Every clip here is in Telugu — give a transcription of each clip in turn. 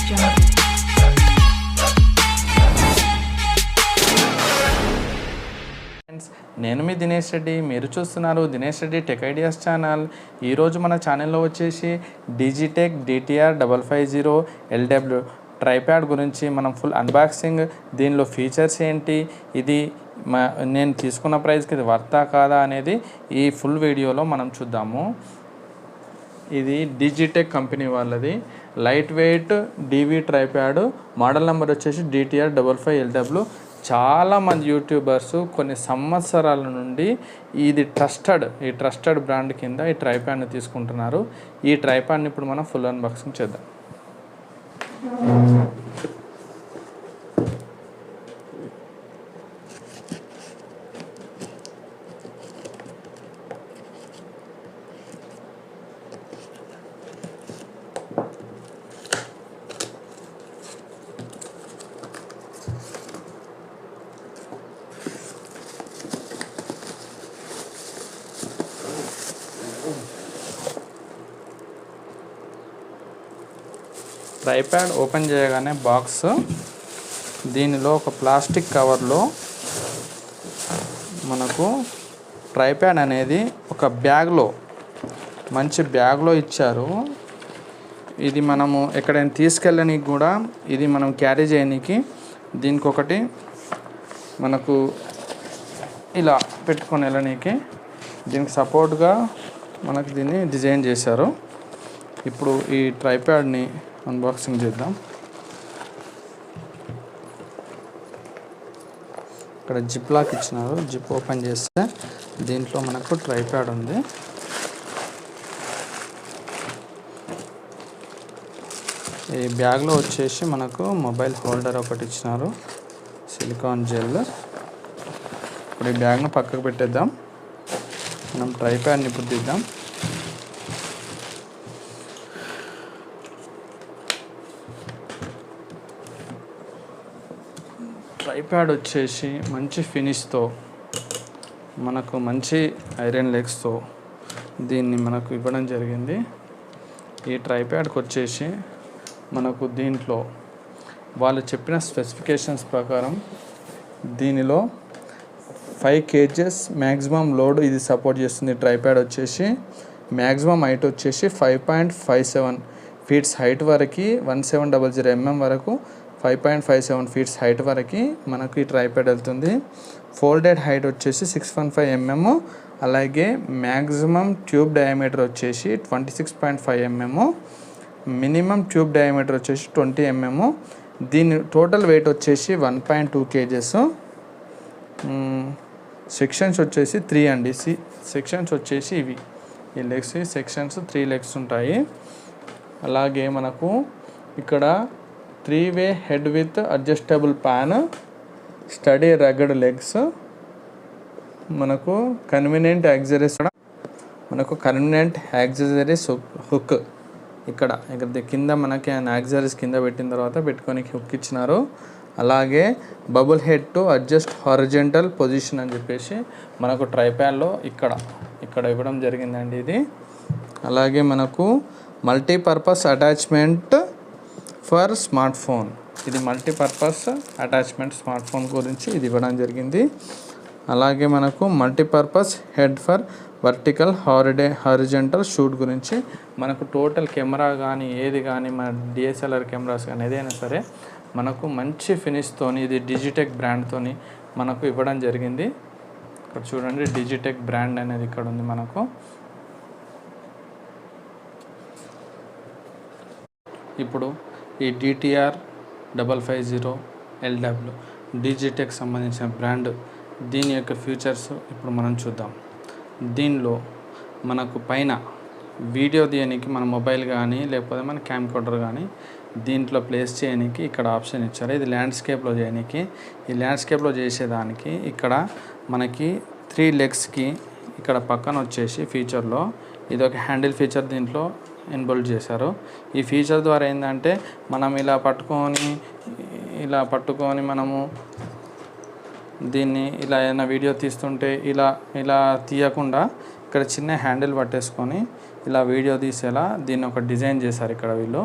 నేను మీ దినేష్ రెడ్డి, మీరు చూస్తున్నారు Dinesh Reddy tech ideas channel. ఈరోజు మన ఛానల్లో వచ్చేసి డిజిటెక్ DTR 550 LW ట్రైప్యాడ్ గురించి మనం ఫుల్ అన్బాక్సింగ్, దీనిలో ఫీచర్స్ ఏంటి, ఇది నేను తీసుకున్న ప్రైస్కి ఇది వర్తా కాదా అనేది ఈ ఫుల్ వీడియోలో మనం చూద్దాము. ఇది డిజిటెక్ కంపెనీ వాళ్ళది light weight DV tripod, model number వచ్చేసి DTR 550LW. చాలామంది యూట్యూబర్స్ కొన్ని సంవత్సరాల నుండి ఈ ట్రస్టెడ్ బ్రాండ్ కింద ఈ ట్రైప్యాడ్ని తీసుకుంటున్నారు. ఈ ట్రైప్యాడ్ని ఇప్పుడు మనం ఫుల్ అన్బాక్సింగ్ చేద్దాం. ట్రైప్యాడ్ ఓపెన్ చేయగానే బాక్స్, దీనిలో ఒక ప్లాస్టిక్ కవర్లో మనకు ట్రైప్యాడ్ అనేది ఒక మంచి బ్యాగ్లో ఇచ్చారు. ఇది మనము ఎక్కడైనా తీసుకెళ్ళడానికి కూడా, ఇది మనం క్యారీ చేయడానికి దీనికి ఒకటి మనకు ఇలా పెట్టుకొని వెళ్ళడానికి దీనికి సపోర్ట్గా మనకు దీన్ని డిజైన్ చేశారు. ఇప్పుడు ఈ ట్రైప్యాడ్ని అన్బాక్సింగ్ చేద్దాం. ఇక్కడ జిప్ లాక్ ఇచ్చినారు. జిప్ ఓపెన్ చేస్తే దీంట్లో మనకు ట్రైప్యాడ్ ఉంది. ఈ బ్యాగ్లో వచ్చేసి మనకు మొబైల్ హోల్డర్ ఒకటి ఇచ్చినారు, సిలికాన్ జెల్. ఇప్పుడు ఈ బ్యాగ్ను పక్కకు పెట్టేద్దాం. మనం ట్రైప్యాడ్ని ఇప్పుడు తీద్దాం. ట్రైప్యాడ్ వచ్చేసి మంచి ఫినిష్తో, మనకు మంచి ఐరన్ లెగ్స్తో దీన్ని మనకు ఇవ్వడం జరిగింది. ఈ ట్రైప్యాడ్కి వచ్చేసి మనకు దీంట్లో వాళ్ళు చెప్పిన స్పెసిఫికేషన్స్ ప్రకారం దీనిలో 5 kgs మ్యాక్సిమం లోడ్ ఇది సపోర్ట్ చేస్తుంది. ట్రైప్యాడ్ వచ్చేసి మ్యాక్సిమం హైట్ వచ్చేసి 5.57 ఫీట్స్ హైట్ వరకు, 1700 mm వరకు 5.57 ఫీట్స్ హైట్ వరకు మనకు ఈ ట్రైప్యాడ్ వెళ్తుంది. ఫోల్డెడ్ హైట్ వచ్చేసి 615 mm. అలాగే మ్యాక్సిమం ట్యూబ్ డయామీటర్ వచ్చేసి 26.5 mm. మినిమం ట్యూబ్ డయామీటర్ వచ్చేసి 20 mm. దీని టోటల్ వెయిట్ వచ్చేసి 1.2 kgs. సెక్షన్స్ వచ్చేసి 3 అండి. సెక్షన్స్ వచ్చేసి ఇవి, ఈ లెగ్స్ సెక్షన్స్ 3 లెగ్స్ ఉంటాయి. అలాగే మనకు ఇక్కడ 3-way head with adjustable pan, study rugged legs, మనకు కన్వీనియంట్ యాక్సెసరీస్ హుక్. ఇక్కడ కింద మనకి యాక్సెసరీస్ కింద పెట్టిన తర్వాత పెట్టుకోనికి హుక్ ఇచ్చినారు. అలాగే bubble head to adjust horizontal position అని చెప్పేసి మనకు ట్రైప్యాడ్లో ఇక్కడ ఇవ్వడం జరిగిందండి ఇది. అలాగే మనకు multipurpose attachment for smart phone, ఇది మల్టీపర్పస్ అటాచ్మెంట్ స్మార్ట్ ఫోన్ గురించి ఇది ఇవ్వడం జరిగింది. అలాగే మనకు multipurpose head for vertical horizontal shoot గురించి మనకు టోటల్ కెమెరా కానీ ఏది కానీ మన DSLR కెమెరాస్ కానీ ఏదైనా సరే మనకు మంచి ఫినిష్తోని, ఇది డిజిటెక్ బ్రాండ్తోని మనకు ఇవ్వడం జరిగింది. ఇక్కడ చూడండి, డిజిటెక్ బ్రాండ్ అనేది ఇక్కడ ఉంది మనకు. ఇప్పుడు ఈ DTR 550LW డిజిటెక్ సంబంధించిన బ్రాండ్, దీని యొక్క ఫీచర్స్ ఇప్పుడు మనం చూద్దాం. దీనిలో మనకు పైన వీడియో తీయడానికి మన మొబైల్ కానీ లేకపోతే మన క్యామ్కోడర్ కానీ దీంట్లో ప్లేస్ చేయడానికి ఇక్కడ ఆప్షన్ ఇచ్చారు. ఇది ల్యాండ్స్కేప్లో చేయడానికి. ఈ ల్యాండ్స్కేప్లో చేసేదానికి ఇక్కడ మనకి 3 లెగ్స్కి ఇక్కడ పక్కన వచ్చేసి ఫీచర్లో ఇది ఒక హ్యాండిల్ ఫీచర్ దీంట్లో ఇన్బిల్ట్ చేశారు. ఈ ఫీచర్ ద్వారా ఏంటంటే మనం ఇలా పట్టుకొని మనము దీన్ని ఇలా ఏదైనా వీడియో తీస్తుంటే ఇలా తీయకుండా ఇక్కడ చిన్న హ్యాండిల్ పట్టేసుకొని ఇలా వీడియో తీసేలా దీన్ని ఒక డిజైన్ చేశారు ఇక్కడ వీళ్ళు.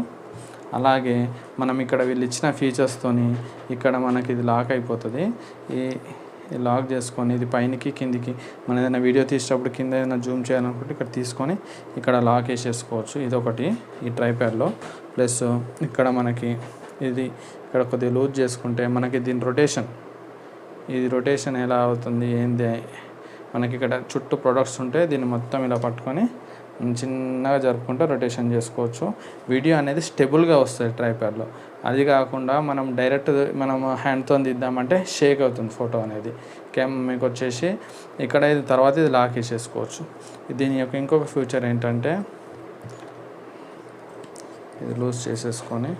అలాగే మనం ఇక్కడ వీళ్ళు ఇచ్చిన ఫీచర్స్తోని ఇక్కడ మనకి ఇది లాక్ అయిపోతుంది. ఈ లాక్ చేసుకొని ఇది పైనకి కిందికి మనం ఏదైనా వీడియో తీసేటప్పుడు కింద ఏదైనా జూమ్ చేయాలనుకుంటే ఇక్కడ తీసుకొని ఇక్కడ లాక్ వేసేసుకోవచ్చు. ఇదొకటి ఈ ట్రైప్యాడ్లో. ప్లస్ ఇక్కడ మనకి ఇది ఇక్కడ కొద్దిగా లూజ్ చేసుకుంటే మనకి దీని రొటేషన్ ఎలా అవుతుంది ఏంది, మనకి ఇక్కడ చుట్టూ ప్రొడక్ట్స్ ఉంటే దీన్ని మొత్తం ఇలా పట్టుకొని చిన్నగా జరుపుకుంటూ రొటేషన్ చేసుకోవచ్చు. వీడియో అనేది స్టెబుల్గా వస్తుంది ట్రైప్యాడ్లో. అది కాకుండా మనం డైరెక్ట్ మనం హ్యాండ్తో దిద్దామంటే షేక్ అవుతుంది ఫోటో అనేది. మీకు వచ్చేసి ఇక్కడ ఇది తర్వాత ఇది లాక్ వేసేసుకోవచ్చు. దీని యొక్క ఇంకొక ఫ్యూచర్ ఏంటంటే ఇది లూజ్ చేసేసుకొని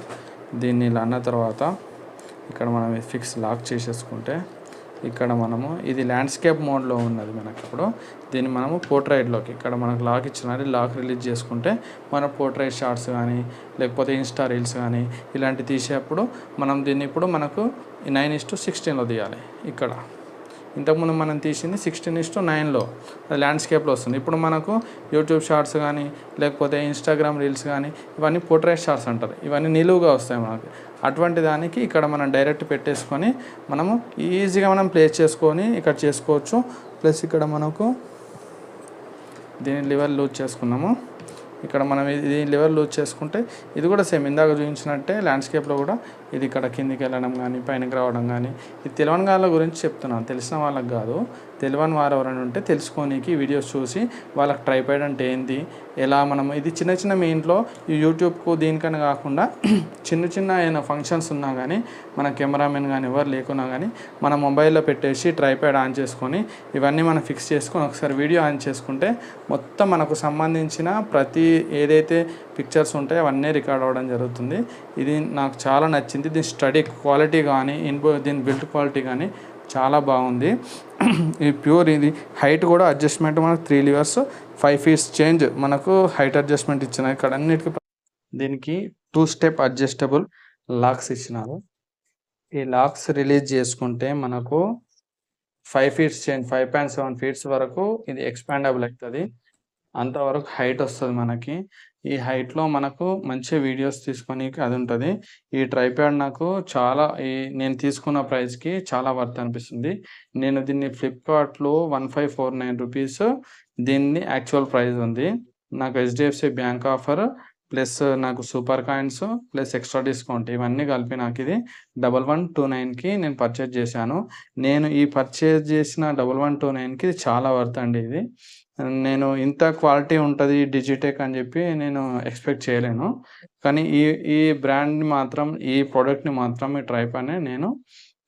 దీన్ని ఇలా అన్న తర్వాత ఇక్కడ మనం ఫిక్స్ లాక్ చేసేసుకుంటే ఇక్కడ మనము ఇది ల్యాండ్స్కేప్ మోడ్లో ఉన్నది మనకి. ఇప్పుడు దీన్ని మనము పోర్ట్రైట్లోకి ఇక్కడ మనకు లాక్ ఇచ్చినది లాక్ రిలీజ్ చేసుకుంటే మన పోర్ట్రైట్ షాట్స్ కానీ లేకపోతే ఇన్స్టా రీల్స్ కానీ ఇలాంటివి తీసేటప్పుడు మనం దీన్ని ఇప్పుడు మనకు 9:16లో తీయాలి. ఇక్కడ ఇంతకుముందు మనం తీసింది 16:9లో అది ల్యాండ్స్కేప్లో వస్తుంది. ఇప్పుడు మనకు యూట్యూబ్ షార్ట్స్ కానీ లేకపోతే ఇన్స్టాగ్రామ్ రీల్స్ కానీ ఇవన్నీ పోర్ట్రైట్ షార్ట్స్ అంటారు. ఇవన్నీ నిలువుగా వస్తాయి మనకి. అటువంటి దానికి ఇక్కడ మనం డైరెక్ట్ పెట్టేసుకొని మనము ఈజీగా మనం ప్లేస్ చేసుకొని ఇక్కడ చేసుకోవచ్చు. ప్లస్ ఇక్కడ మనకు దీని లివర్ లూజ్ చేసుకున్నాము. ఇక్కడ మనం ఇది లివర్ లూజ్ చేసుకుంటే ఇది కూడా సేమ్ ఇందాక చూపించినట్టే ల్యాండ్స్కేప్లో కూడా ఇది ఇక్కడ కిందికి వెళ్ళడం కానీ పైనకి రావడం కానీ. ఇది తెలియని వాళ్ళ గురించి చెప్తున్నాను, తెలిసిన వాళ్ళకి కాదు. తెలియని వారు ఎవరైనా ఉంటే తెలుసుకోనికి వీడియోస్ చూసి వాళ్ళకి ట్రైప్యాడ్ అంటే ఏంది, ఎలా మనం ఇది చిన్న మీ ఇంట్లో యూట్యూబ్కు దీనికని కాకుండా చిన్న ఏమైనా ఫంక్షన్స్ ఉన్నా కానీ మన కెమెరామెన్ కానీ ఎవరు లేకున్నా కానీ మన మొబైల్లో పెట్టేసి ట్రైప్యాడ్ ఆన్ చేసుకొని ఇవన్నీ మనం ఫిక్స్ చేసుకొని ఒకసారి వీడియో ఆన్ చేసుకుంటే మొత్తం మనకు సంబంధించిన ప్రతి ఏదైతే పిక్చర్స్ ఉంటాయో అవన్నీ రికార్డ్ అవ్వడం జరుగుతుంది. ఇది నాకు చాలా నచ్చింది. దీని స్టడీ క్వాలిటీ కానీ దీని బిల్డ్ క్వాలిటీ కానీ చాలా బాగుంది. ఇది ప్యూర్. ఇది హైట్ కూడా అడ్జస్ట్మెంట్ మనకు 3 levers 5 feet చేంజ్ మనకు హైట్ అడ్జస్ట్మెంట్ ఇచ్చినారు. ఇక్కడ అన్నిటికీ దీనికి 2 step అడ్జస్టబుల్ లాక్స్ ఇచ్చినారు. ఈ లాక్స్ రిలీజ్ చేసుకుంటే మనకు 5 feet చేంజ్ 5.7 feet వరకు ఇది ఎక్స్పాండబుల్ అవుతుంది. అంతవరకు హైట్ వస్తుంది మనకి. ఈ హైట్లో మనకు మంచి వీడియోస్ తీసుకొని అది ఉంటుంది. ఈ ట్రైప్యాడ్ నాకు చాలా నేను తీసుకున్న ప్రైస్కి చాలా వర్త్ అనిపిస్తుంది. నేను దీన్ని ఫ్లిప్కార్ట్లో 1549 రూపీస్ దీన్ని యాక్చువల్ ప్రైస్ ఉంది. నాకు HDFC బ్యాంక్ ఆఫర్ ప్లస్ నాకు super coins plus extra discount ఇవన్నీ కలిపి నాకు ఇది 1129కి నేను పర్చేజ్ చేశాను. నేను ఈ పర్చేజ్ చేసిన 1129కి ఇది చాలా వర్త్ అండి. ఇది నేను ఇంత క్వాలిటీ ఉంటుంది డిజిటెక్ అని చెప్పి నేను ఎక్స్పెక్ట్ చేయలేను. కానీ ఈ బ్రాండ్ని మాత్రం ఈ ప్రోడక్ట్ని మాత్రం ఈ ట్రైప్యాడ్ని నేను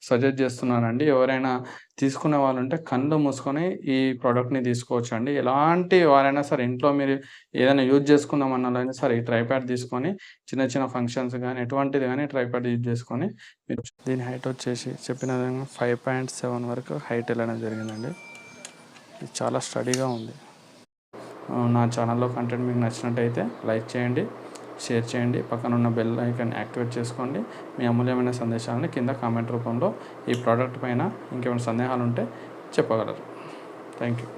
సజెస్ట్ చేస్తున్నానండి. ఎవరైనా తీసుకునే వాళ్ళు ఉంటే కళ్ళు మూసుకొని ఈ ప్రోడక్ట్ని తీసుకోవచ్చు అండి. ఎలాంటి వారైనా సరే ఇంట్లో మీరు ఏదైనా యూజ్ చేసుకుందామన్నా సరే ఈ ట్రైప్యాడ్ తీసుకొని చిన్న ఫంక్షన్స్ కానీ ఎటువంటిది కానీ ట్రైప్యాడ్ యూజ్ చేసుకొని మీరు దీని హైట్ వచ్చేసి చెప్పిన విధంగా 5.7 వరకు హైట్ వెళ్ళడం జరిగిందండి. ఇది చాలా స్టడీగా ఉంది. నా ఛానల్లో కంటెంట్ మీకు నచ్చినట్టయితే లైక్ చేయండి, షేర్ చేయండి, పక్కన ఉన్న బెల్ ఐకాన్ యాక్టివేట్ చేసుకోండి. మీ అమూల్యమైన సందేశాలను కింద కామెంట్ రూపంలో ఈ ప్రోడక్ట్ పైన ఇంకేమైనా సందేహాలు ఉంటే చెప్పగలరు. Thank you.